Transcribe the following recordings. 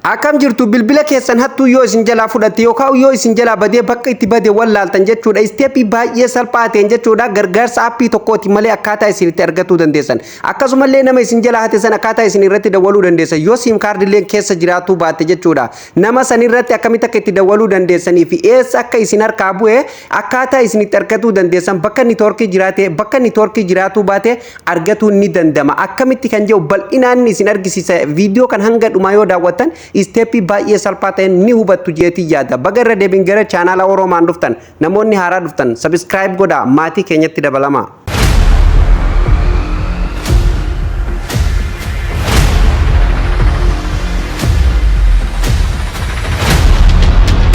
Akam jirtu bilbila keessan hattuu yoo isin jalaa fudhatte yookaan yoo isin jalaa badee bakka itti badee wallaaltan jechuudha. Isteepii baay'ee salphaa ta'een jechuudha. Gargaarsa aappii tokkooti malee akkaataa isin itti argachuu dandeessan. Akkasumallee nama isin jalaa hate san akkaataa isin irratti dawwaluu dandeessan. Yoo siim kaardileen keessa jiraatu baatte jechuudha. Nama san irratti akkamitti akka itti dawwaluu dandeessanii fi eessa akka isin harkaa bu'ee akkaataa isin itti argachuu dandeessan bakka niitoorkii jiraate bakka niitoorkii jiraatu baate argachuu ni dandama. Akkamitti kan jedhu bal'inaan isin argisiisa. Viidiyoo kan hanga dhumaa yoo daawwattan isteepii baay'ee salphaa ta'een ni hubattu jeetii yaada. Baga irra deebiin gara chaanaala Oromaan dhuftan namoonni haaraa dhuftan sabiskiraayib godhaa maatii keenyatti dabalama.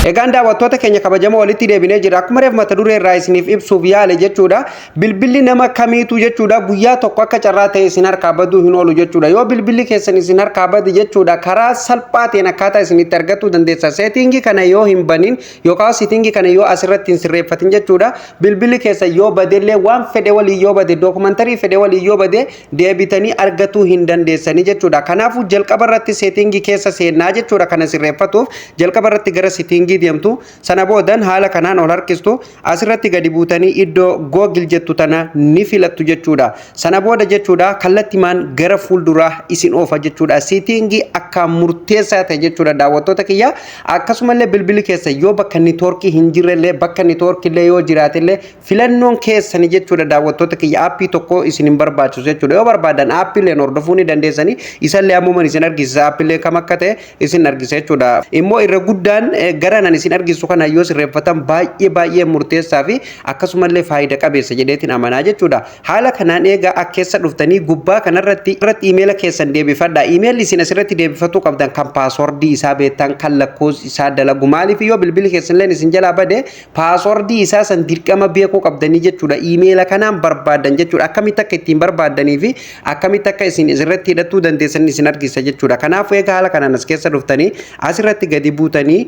Egaan daawwattoota keenya kabajamoo walitti deebinee jira. Akkuma reef mata duree irraa isiniif ibsuuf yaale jechuudha. Bilbilli nama kamiitu jechuudha guyyaa tokko akka carraa ta'e isin harkaa baduu hin oolu jechuudha. Yoo bilbilli keessan isin harkaa bade jechuudha karaa salphaa ta'een akkaataa isin itti argachuu dandeessa. Seetingii kana yoo hin banin yookaan seetingii kana yoo asirratti hin sirreeffatin jechuudha. Bilbilli keessan yoo badellee waan fedhe walii yoo bade dookumantarii fedhe walii yoo bade deebitanii argachuu hin dandeessanii jechuudha. Kanaafuu jalqaba irratti seetingii keessa seennaa jechuudha kana sirreeffatuuf jalqaba irratti gara seetingii deemtu sana boodan haala kanaan ol harkistu asirratti gadi buutanii iddoo Google jettu tana ni filattu jechuudha. Sana booda jechuudha kallattimaan gara fuulduraa isin oofa jechuudha. Seetingii akka murteessaa ta'e jechuudha daawwattoota kiyya. Akkasumallee bilbilli keessa yoo bakka niitoorkii hin jirrellee bakka niitoorkiillee yoo jiraatellee filannoon keessanii jechuudha daawwattoota kiyya aappii tokko isin hin barbaachisu jechuudha. Yoo barbaadan aappiileen hordofuu ni dandeessanii isallee ammumaan isin argisiisa aappiileen kam akka ta'e isin argisiisa jechuudha. Immoo irra guddaan gara nan isin argisu kana yoo sirreeffatan baay'ee murteessaa fi akkasumallee faayidaa qabeessa jedheetiin amanaa jechuudha. Haala kanaan eegaa akka keessa dhuftanii gubbaa kanarratti iimeela keessan deebifadha. Iimeelli isin asirratti deebifachuu qabdan kan paaswordii isaa beektan kan lakkoofsi isaa dalagu. Maaliif yoo bilbilli keessanillee isin jalaa bade paaswordii isaa san dirqama beekuu qabdanii jechuudha. Iimeela kanaan barbaadan jechuudha. Akkamitti akka ittiin barbaadanii fi akkamitti akka isin asirratti hidhachuu dandeessan isin argisiisa jechuudha. Kanaafuu eegaa haala kanaan as keessa dhuftanii asirratti gadi buutanii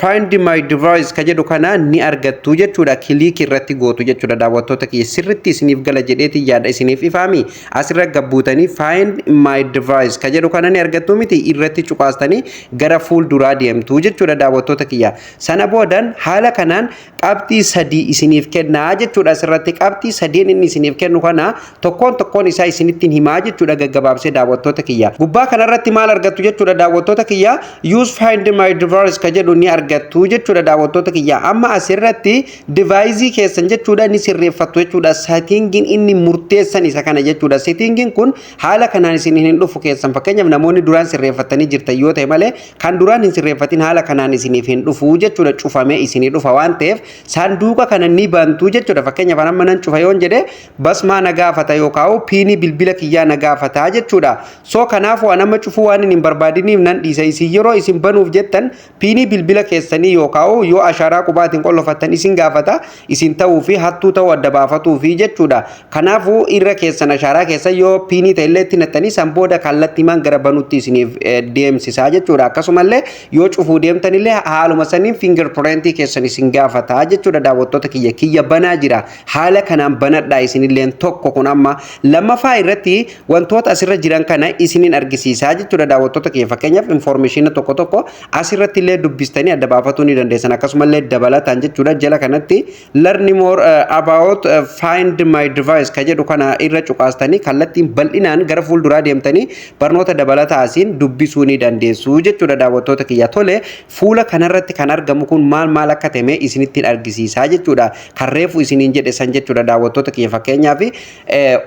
find my device ka jedhu kana ni argattu jechuudha. Kiliik irratti gootu jechuudha daawwattoota kiyya sirriitti isiniif gala jedheeti yaada isiniif ifaami. Asirra gabbuutanii find my device ka jedhu kana ni argattu miti irratti cuqaastanii gara fuulduraa deemtu jechuudha daawwattoota kiyya. Sana boodan haala kanaan qabxii sadii isiniif kennaa jechuudha. Asirratti qabxii sadeen inni isiniif kennu kana tokkoon isaa isinittiin himaa jechuudha gaggabaabsee daawwattoota kiyya. Gubbaa kanarratti maal argattu jechuudha daawwattoota kiyya use find my device ka jedhu ni argattu jechuudha daawwattoota kiyya. Amma asirratti devaayizii keessan jechuudha ni sirreeffattu jechuudha. Seetingiin inni murteessan isa kana jechuudha. Seetingiin kun haala kanaan isin hin dhufu keessan fakkeenyaaf namoonni duraan sirreeffatanii jirtan yoo ta'e malee kan duraan hin sirreeffatin haala kanaan isiniif hin dhufu jechuudha. Cufamee isinii dhufa waan ta'eef saanduqa kana ni bantu jechuudha. Fakkeenyaaf amma nan cufa yoon jedhe basmaa na gaafata yookaan piinii bilbila kiyyaa na gaafata jechuudha. So kanaafuu anama cufuu waan hin barbaadiniif nan dhiisa. Isin yeroo isin banuuf jettan piinii bilbila keessanii yookaan yoo ashaaraa qubaatiin qollofattan isin gaafata isin ta'uu fi hattuu ta'uu adda baafatuu fi jechuudha. Kanaafuu irra keessan ashaaraa keessa yoo piinii ta'ellee itti nattanii san booda kallattiimaan gara banutti isiniif deemsisaa jechuudha. Akkasumallee yoo cufuu deemtanillee haaluma saniin fingerprintii keessan isin gaafata jechuudha daawwattoota kiyya banaa jira. Haala kanaan banadhaa isinilleen tokko kun amma lammaffaa irratti wantoota asirra jiran kana isinin argisiisaa jechuudha daawwattoota kiyya. Fakkeenyaaf information tokko asirratti illee dubbistanii adda baafatuu ni dandeessan. Akkasumallee dabalataan jechuudha jala kanatti learn more about find my device ka jedhu kana irra cuqaastanii kallattiin bal'inaan gara fuulduraa deemtanii barnoota dabalataa asiin dubbisuu ni dandeessu jechuudha daawwattoota kiyya. Tole fuula kanarratti kan argamu kun maal akka ta'e isinittiin argisiisaa jechuudha. Kan reefu isiniin jedhe san jechuudha daawwattoota kiyya. Fakkeenyaaf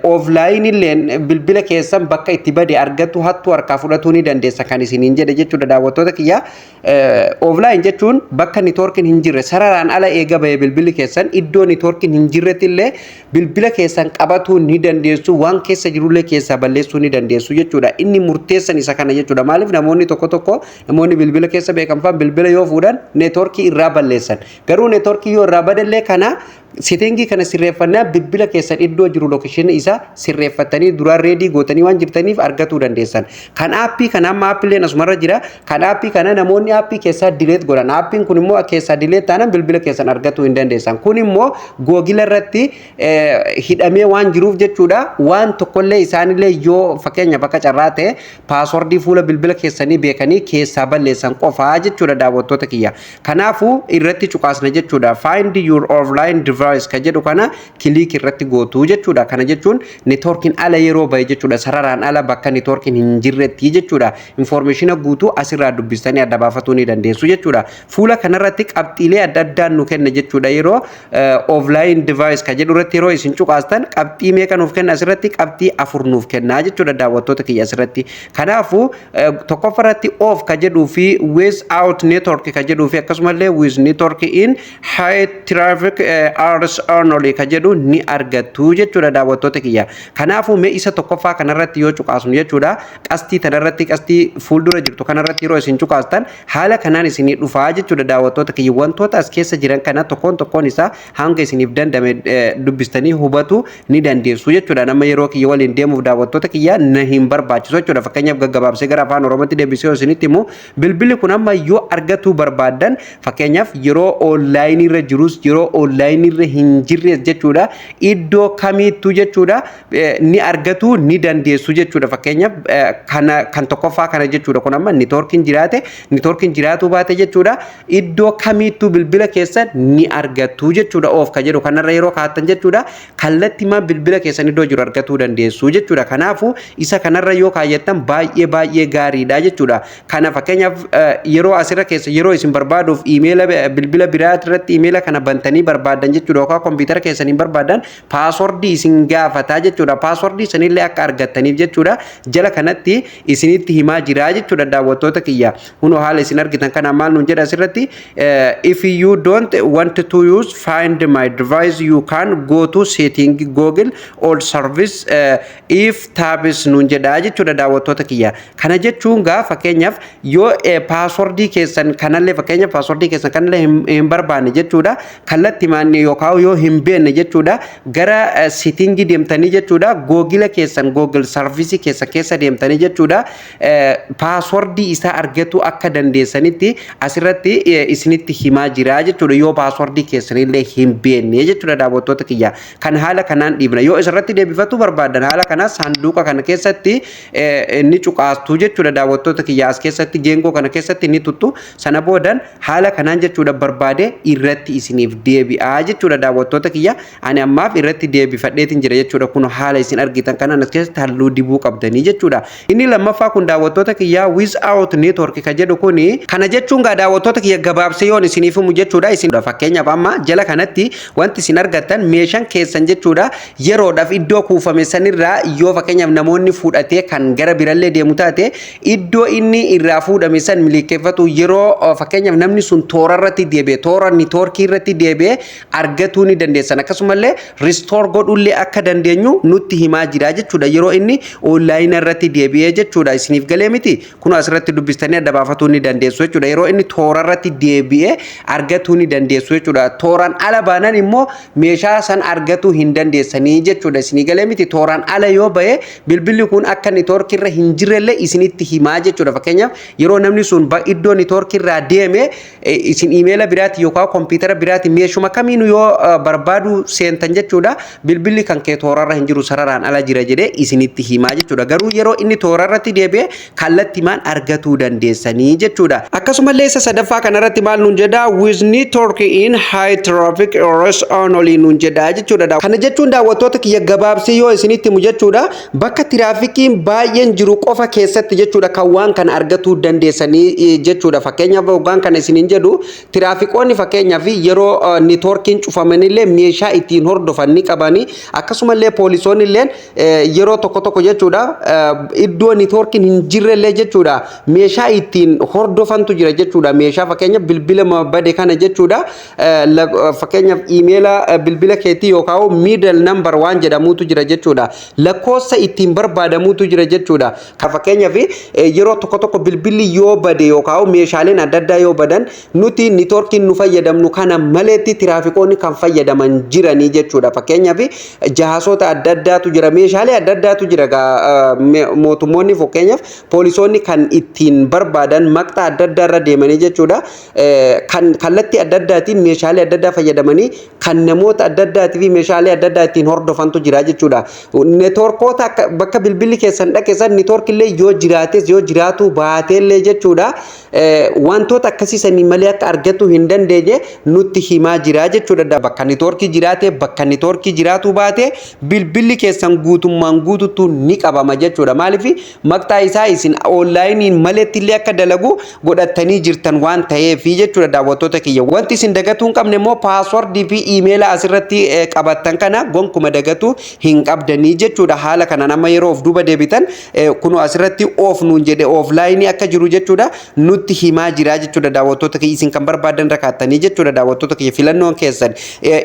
offline bilbila keessan bakka itti bade argattu hattuu harkaa fudhatuu ni dandeessa kan isiniin jedhe jechuudha daawwattoota kiyya. Offline jechuun bakka niitoorkiin hin jirre sararaan ala eega bahee bilbilli keessan iddoo niitoorkiin hin jirrettillee bilbila keessan qabatuu ni dandeessu waan keessa jirullee keessaa balleessuu ni dandeessu jechuudha. Inni murteessan isa kana jechuudha. Maaliif namoonni tokko namoonni bilbila keessa beekan fa'aa bilbila yoo fuudhan niitoorkii irraa balleessan. Garuu niitoorkii yoo irraa badallee kana settingi kana sirreeffannaa bilbila keessan iddoo jiru location isa sirreeffatanii dura ready gootanii waan jirtaniif argatuu dandeessan. Kan aappii kana amma aappileen asumarra jira. Kan aappii kana namoonni aappii keessaa delete godhan. Aappiin kun immoo keessaa delete taanaan bilbila keessan argatuu hin dandeessan. Kun immoo Google irratti hidhamee waan jiruuf jechuudha. Waan tokkollee isaanillee yoo fakkeenya bakka carraa ta'e paaswordii fuula bilbila keessanii beekanii keessaa balleessan qofaa jechuudha daawwattoota kiyya. Kanaafuu irratti cuqaasna jechuudha. Find your offline device ka jedhu kana kilik irratti gootu jechuudha. Kana jechuun networking ala yeroo bahe jechuudha. Sararaan ala bakka networking hin jirretti jechuudha. Information guutuu asirraa dubbistanii adda baafatuu ni dandeessu jechuudha. Fuula kanarratti qabxiilee adda addaan nu kenna jechuudha. Yeroo offline device ka jedhu irratti yeroo isin cuqaastan qabxii meeqa nuuf kenna asirratti qabxii 4 nuuf kenna jechuudha daawwattoota kiyya asirratti. Kanaafuu tokkoffaratti off ka jedhuu fi without network ka jedhuu fi akkasumallee with network in high traffic hours only ka jedhu ni argattu jechuudha daawwattoota kiyya. Kanaafuu mee isa tokkoffaa kanarratti yoo cuqaasnu jechuudha qastii tanarratti qastii fuuldura jirtu kanarratti yeroo isin cuqaastan haala kanaan isinii dhufaa jechuudha daawwattoota kiyya. Wantoota as keessa jiran kana tokkoon isaa hanga isiniif dandame dubbistanii hubatu ni dandeessu jechuudha. Nama yeroo kiyya waliin deemuuf daawwattoota kiyya na hin barbaachisu jechuudha. Fakkeenyaaf gaggabaabsee gara afaan Oromootti deebisee isinitti himu bilbilli kun amma yoo argatuu barbaadan fakkeenyaaf yeroo online irra jirus yeroo online irra hin jirres jechuudha iddoo kamittuu jechuudha ni argatu ni dandeessu jechuudha. Fakkeenyaaf kan tokkoffaa kana jechuudha. Kun amma networking jiraatu baate jechuudha iddoo kamittuu bilbila keessa ni argatu jechuudha. Of ka jedhu kanarra yeroo kaattan jechuudha kallattiimaan bilbila keessan iddoo jiru argatuu dandeessu jechuudha. Kanaafuu isa kanarra yoo kaayyattan baay'ee gaariidha jechuudha. Kana fakkeenyaaf yeroo asirra keessa yeroo isin barbaaduuf emaila bilbila biraati irratti emaila kana bantanii barbaadan jechuudha. Yookaan kompiitara keessanii barbaadan paaswordii isin gaafataa jechuudha. Paaswordii sanillee akka argattaniif jechuudha jala kanatti isinitti himaa jira jechuudha daawwattoota kiyya. Kunoo haala isin argitan kana maal nuun jedha asirratti if you don't want to use find my device you can go to setting Google or service if tabs nuun jedha jechuudha daawwattoota kiyya. Kana jechuun gaa fakkeenyaaf yoo paaswordii keessan kanallee fakkeenyaaf paaswordii keessan kanallee hin barbaanne jechuudha kallattiimaan yookaan yoo hin beekne jechuudha gara setting deemtanii jechuudha Google keessan Google service keessa deemtanii jechuudha paaswordii isaa argatu akka dandeessanitti asirratti isinitti himaa jira jechuudha yoo paaswordii keessanillee hin beekne jechuudha daawwattoota kiyya. Kan haala kanaan dhiibna yoo isirratti deebifatu barbaadan haala kana saanduqa kana keessatti ni cuqaastu jechuudha daawwattoota kiyya. As keessatti geengoo kana keessatti ni tuttu sana boodan haala kanaan jechuudha barbaade irratti isiniif deebi'aa jechuudha daawwattoota kiyya. Ani ammaaf irratti deebifadheetiin jira jechuudha. Kun haala isin argitan kana as keessatti halluu dibuu qabdanii jechuudha. Inni lammaffaa kun daawwattoota kiyya without network ka jedhu kuni kana jechuun gaa daawwattoota kiyya gabaabsee yoon isiniif himu jechuudha. Isin fakkeenyaaf amma jala kanatti wanti isin argattan meeshaan keessan jechuudha yeroodhaaf iddoo kuufame sanirraa yoo fakkeenyaaf namoonni fudhatee kan gara birallee deemu taate iddoo inni irraa fuudhame san milikeeffatu yeroo fakkeenyaaf namni sun toora irratti deebi'e toora networkii irratti deebi'e argatuu ni dandeessan. Akkasumallee restore godhullee akka dandeenyu nutti himaa jira jechuudha yeroo inni online irratti deebi'e jechuudha. Isiniif galee miti kun asirratti dubbistanii adda baafatuu ni dandeessu jechuudha. Yeroo inni toora irratti deebi'e argatuu ni dandeessu jechuudha. Tooraan ala baanan immoo meeshaa san argatuu hin dandeessanii jechuudha. Isiniif galee miti tooraan ala yoo bahe bilbilli kun akka networkii irra hin jirrellee isinitti himaa jechuudha. Fakkeenyaaf yeroo namni sun iddoo networkii irraa deeme isin emaila biraati yookaan kompiitara biraati meeshuma kamiinu yoo barbaadu seentan jechuudha bilbilli kan kee toorarra hin jiru sararaan ala jira jedhee isinitti himaa jechuudha. Garuu yeroo inni toorarratti deebi'e kallattiimaan argatuu dandeessanii jechuudha. Akkasumallee isa sadaffaa kanarratti maal nuun jedha with network in high traffic areas only nuun jedha jechuudha. Kana jechuun daawwattoota kiyya gabaabsee yoo isinitti himu jechuudha bakka tiraafikiin baay'een jiru qofa keessatti jechuudha kan waan kana argatuu dandeessanii jechuudha. Fakkeenyaaf waan kana isiniin jedhu tiraafikoonni fakkeenyaaf yeroo networkiin cufamanillee meeshaa ittiin hordofan ni qabani. Akkasumallee poolisoonni illee yeroo tokko jechuudha iddoo networkiin hin jirrellee jechuudha meeshaa ittiin hordofantu jira jechuudha. Meeshaa fakkeenyaaf bilbila bade kana jechuudha fakkeenyaaf emaila bilbila keetii yookaan middle number waan jedhamutu jira jechuudha. Lakkoofsa ittiin barbaadamutu jira jechuudha. Kan fakkeenyaaf yeroo tokko bilbilli yoo bade yookaan meeshaaleen adda addaa yoo badan nuti networkiin nu fayyadamnu kana maleetti tiraafikoonni kan fayyadaman jiranii jechuudha. Fakkeenyaaf jahasoota adda addaatu jira, meeshaalee adda addaatu jira. Mootummoonni fakkeenyaaf poolisoonni kan ittiin barbaadan maqxaa adda addaa irra deemanii jechuudha. Kan kallattii adda addaatiin meeshaalee adda addaa fayyadamanii kan namoota adda addaatii fi meeshaalee adda addaa ittiin hordofantu jira jechuudha. Neetwoorkoota bakka bilbilli keessan dhaqeessan neetwoorkillee yoo jiraates yoo jiraatu baateellee jechuudha. Wantoota akkasiisanii malee akka argatu hin dandeenye nutti himaa jira jechuudha. Bakka neetwoorkii jiraate bakka neetwoorkii jiraatu baate bilbilli keessan guutummaan guututu ni qabama jechuudha. Maaliif maqtaa isaa isin onlaayiniin maleetti illee akka dalagu godhattanii jirtan waan ta'eef jechuudha. Daawwattoota kiyya wanti isin dagatuu hin qabne immoo paaswordii fi iimeela asirratti qabattan kana gonkuma dagatu hin qabdanii jechuudha. Haala kanaan amma yeroo of duuba deebitan kunu asirratti of nuun jedhe offlaayinii akka jiru jechuudha nutti himaa jira jechuudha. Daawwattoota kiyya isin kan barbaadan rakkattanii jechuudha. Daawwattoota kiyya filannoon keessan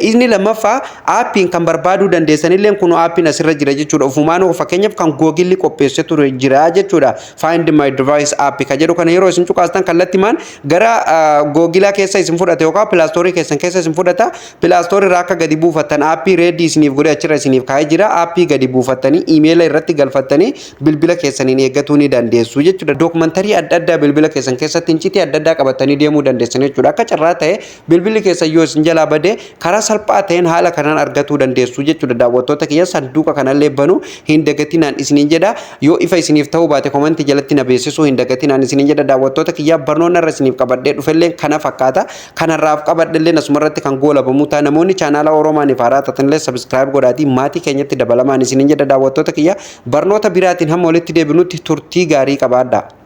inni lammaffaa aappiin kan barbaaduu dandeessanillee kunu aappiin asirra jira jechuudha. Ofumaan fakkeenyaaf kan googilli qopheessee ture jira jechuudha. Find my device app ka jedhu kana yeroo isin cuqaastan kallattimaan gara googilaa keessa isin fudhata yookaan pilaastorii keessan keessa isin fudhata. Pilaastorii irraa akka gadi buufattan aappii reedii isiniif godhe achirra isiniif kaa'ee jira. Aappii gadi buufattanii iimeela irratti galfattanii bilbila keessaniin eeggatuu ni dandeessu jechuudha. Dookumantarii adda addaa bilbila keessan keessatti incitii adda addaa qabatanii deemuu dandeessan jechuudha. Akka carraa ta'e bilbilli keessan yoo isin jalaa bade karaa salphaa ta'een haala kanaan argatuu dandeessu jechuudha. Daawwattoota kiyya sanduuqa kanallee banuu hin dagatinaan isiniin jedha. Yoo ifa isiniif ta'uu baate komentii jalatti na beeksisuu hin dagatinaan isiniin jedha. Daawwattoota kiyya barnoonni irra isiniif qabadhee dhufellee kana fakkaata. Kanarraaf qabadhellee asumarratti kan goolabamu ta'a. Namoonni chaanaala Oromaaniif haaraa tatanillee subscribe godhaatii maatii keenyatti dabalamaan isiniin jedha. Daawwattoota kiyya barnoota biraatiin hamma walitti deebinutti turtii gaarii qabaadhaa.